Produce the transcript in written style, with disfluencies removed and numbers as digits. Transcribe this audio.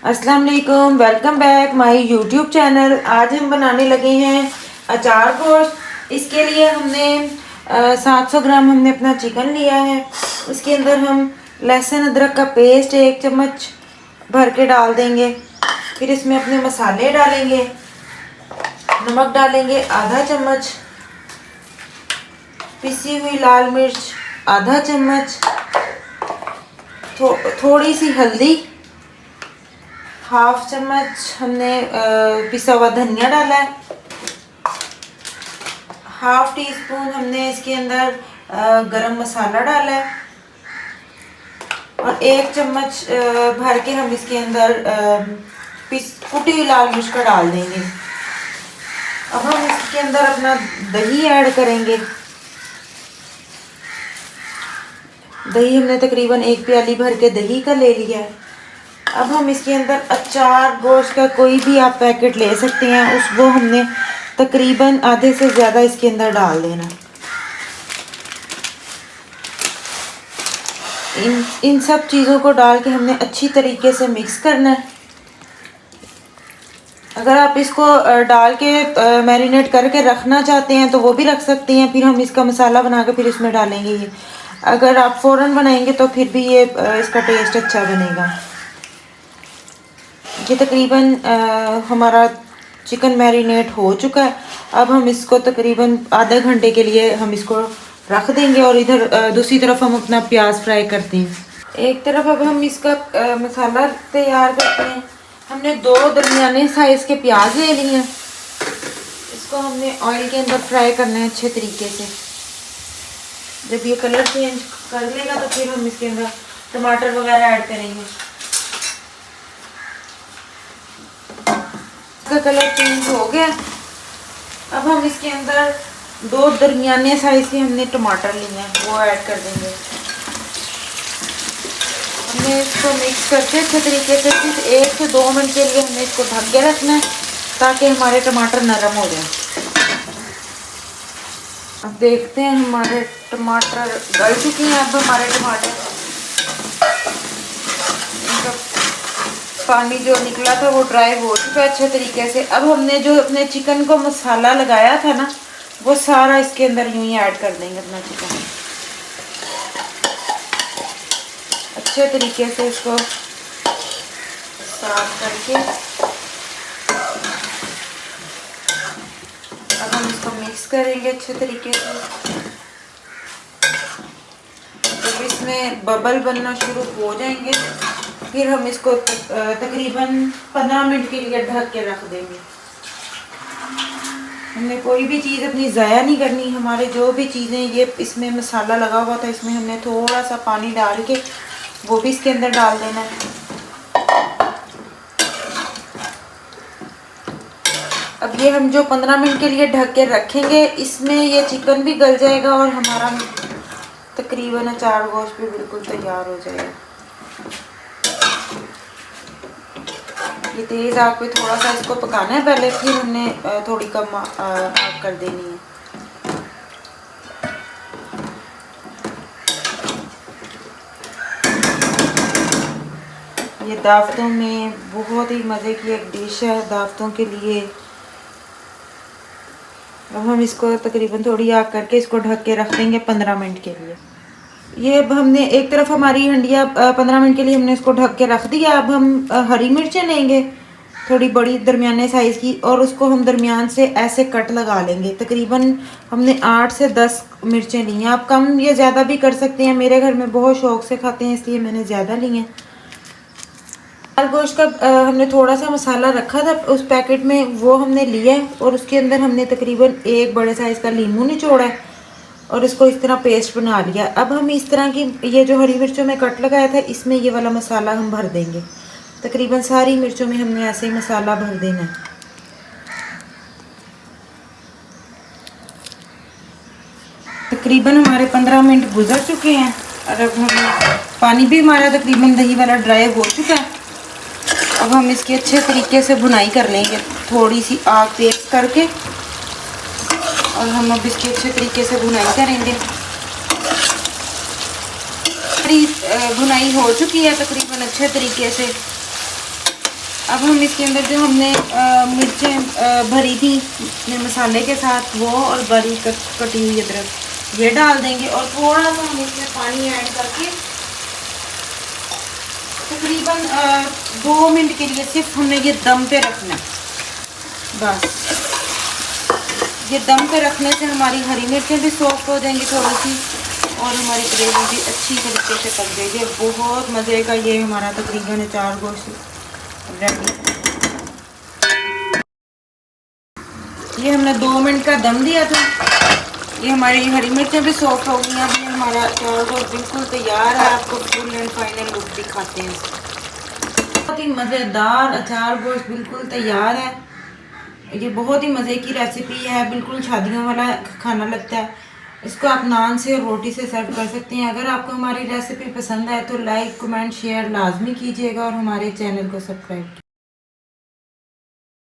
अस्सलाम वालेकुम, welcome back my YouTube channel. आज हम बनाने लगे हैं अचार गोश्त। इसके लिए हमने 700 ग्राम हमने अपना चिकन लिया है। इसके अंदर हम लहसुन अदरक का पेस्ट 1 चम्मच भर के डाल देंगे। फिर इसमें अपने मसाले डालेंगे, नमक डालेंगे आधा चम्मच, पिसी हुई लाल मिर्च आधा चम्मच, थोड़ी सी हल्दी, हाफ चम्मच हमने पिसा हुआ धनिया डाला है, हाफ टी स्पून हमने इसके अंदर गरम मसाला डाला है और 1 चम्मच भर के हम इसके अंदर कुटी हुई लाल मिर्च का डाल देंगे। अब हम इसके अंदर अपना दही ऐड करेंगे। दही हमने तकरीबन 1 प्याली भर के दही का ले लिया है। अब हम इसके अंदर अचार गोश्त का कोई भी आप पैकेट ले सकते हैं, वो हमने तकरीबन आधे से ज़्यादा इसके अंदर डाल देना। इन सब चीज़ों को डाल के हमने अच्छी तरीके से मिक्स करना है। अगर आप इसको डाल के मैरिनेट करके रखना चाहते हैं तो वो भी रख सकते हैं। फिर हम इसका मसाला बना के फिर इसमें डालेंगे। ये अगर आप फ़ौरन बनाएंगे तो फिर भी ये इसका टेस्ट अच्छा बनेगा। ये तकरीबन हमारा चिकन मैरिनेट हो चुका है। अब हम इसको तकरीबन आधे घंटे के लिए हम इसको रख देंगे और इधर दूसरी तरफ हम अपना प्याज फ्राई करते हैं। एक तरफ अब हम इसका मसाला तैयार करते हैं। हमने 2 दरमियाने साइज़ के प्याज ले लिए हैं। इसको हमने ऑयल के अंदर फ्राई करना है अच्छे तरीके से। जब ये कलर चेंज कर लेगा तो फिर हम इसके अंदर टमाटर वगैरह ऐड करेंगे। का कलर चेंज हो गया। अब हम इसके अंदर 2 दरमियाने साइज के हमने टमाटर लिए हैं, वो ऐड कर देंगे। हमने इसको मिक्स करके अच्छे तरीके से सिर्फ 1 से 2 मिनट के लिए हमने इसको ढक के रखना है ताकि हमारे टमाटर नरम हो जाए। अब देखते हैं हमारे टमाटर गल चुके हैं। अब हमारे टमाटर पानी जो निकला था वो ड्राई हो चुका है अच्छे तरीके से। अब हमने जो अपने चिकन को मसाला लगाया था ना, वो सारा इसके अंदर यूं ही ऐड कर देंगे अपना चिकन। अच्छे तरीके से इसको साफ करके अब हम इसको मिक्स करेंगे अच्छे तरीके से। जब इसमें बबल बनना शुरू हो जाएंगे फिर हम इसको तकरीबन 15 मिनट के लिए ढक के रख देंगे। हमने कोई भी चीज़ अपनी ज़ाया नहीं करनी। हमारे जो भी चीज़ें ये इसमें मसाला लगा हुआ था, इसमें हमने थोड़ा सा पानी डाल के वो भी इसके अंदर डाल देना है। अब ये हम जो 15 मिनट के लिए ढक के रखेंगे, इसमें ये चिकन भी गल जाएगा और हमारा तकरीबन अचार गोश्त भी बिल्कुल तैयार हो जाएगा। ये तेज़ आग पे थोड़ा सा इसको पकाना है पहले, फिर हमने थोड़ी कम आग कर देनी है। ये दावतों में बहुत ही मज़े की एक डिश है दावतों के लिए। अब हम इसको तकरीबन थोड़ी आग करके इसको ढक के रख देंगे 15 मिनट के लिए। ये अब हमने एक तरफ हमारी हंडिया 15 मिनट के लिए हमने इसको ढक के रख दिया। अब हम हरी मिर्चें लेंगे थोड़ी बड़ी दरमियाने साइज़ की और उसको हम दरमियान से ऐसे कट लगा लेंगे। तकरीबन हमने 8 से 10 मिर्चें ली हैं। आप कम या ज़्यादा भी कर सकते हैं। मेरे घर में बहुत शौक़ से खाते हैं इसलिए मैंने ज़्यादा ली हैं। लाल गोश्त का हमने थोड़ा सा मसाला रखा था उस पैकेट में, वो हमने लिया है और उसके अंदर हमने तकरीबन 1 बड़े साइज़ का नींबू निचोड़ा है और इसको इस तरह पेस्ट बना लिया। अब हम इस तरह की ये जो हरी मिर्चों में कट लगाया था इसमें ये वाला मसाला हम भर देंगे। तकरीबन सारी मिर्चों में हमने ऐसे ही मसाला भर देना है। तकरीबन हमारे 15 मिनट गुजर चुके हैं और अब हम पानी भी हमारा तकरीबन दही वाला ड्राई हो चुका है। अब हम इसकी अच्छे तरीके से भुनाई कर लेंगे थोड़ी सी आग तेज करके और हम अब इसकी अच्छे तरीके से भुनाई करेंगे। हमारी भुनाई हो चुकी है तकरीबन अच्छे तरीके से। अब हम इसके अंदर जो हमने मिर्चें भरी थी अपने मसाले के साथ, वो और बड़ी कटी हुई अदरक ये डाल देंगे। और थोड़ा सा हम इसमें पानी ऐड करके तकरीबन 2 मिनट के लिए सिर्फ हमने ये दम पे रखना। बस ये दम पे रखने से हमारी हरी मिर्चें भी सॉफ्ट हो जाएंगी थोड़ी सी, और हमारी ग्रेवी भी अच्छी तरीके से पक जाएगी। बहुत मज़े का ये हमारा तकरीबन अचार गोश्त रेडी। ये हमने 2 मिनट का दम दिया था। ये हमारी हरी मिर्चें भी सॉफ्ट हो गई। अभी हमारा अचार गोश्त बिल्कुल तैयार है। आपको फुल एंड फाइनल लुक दिखाते हैं। बहुत ही मज़ेदार अचार गोश्त बिल्कुल तैयार है। ये बहुत ही मज़े की रेसिपी है, बिल्कुल शादियों वाला खाना लगता है। इसको आप नान से और रोटी से सर्व कर सकते हैं। अगर आपको हमारी रेसिपी पसंद आए तो लाइक कमेंट शेयर लाजमी कीजिएगा और हमारे चैनल को सब्सक्राइब कीजिए।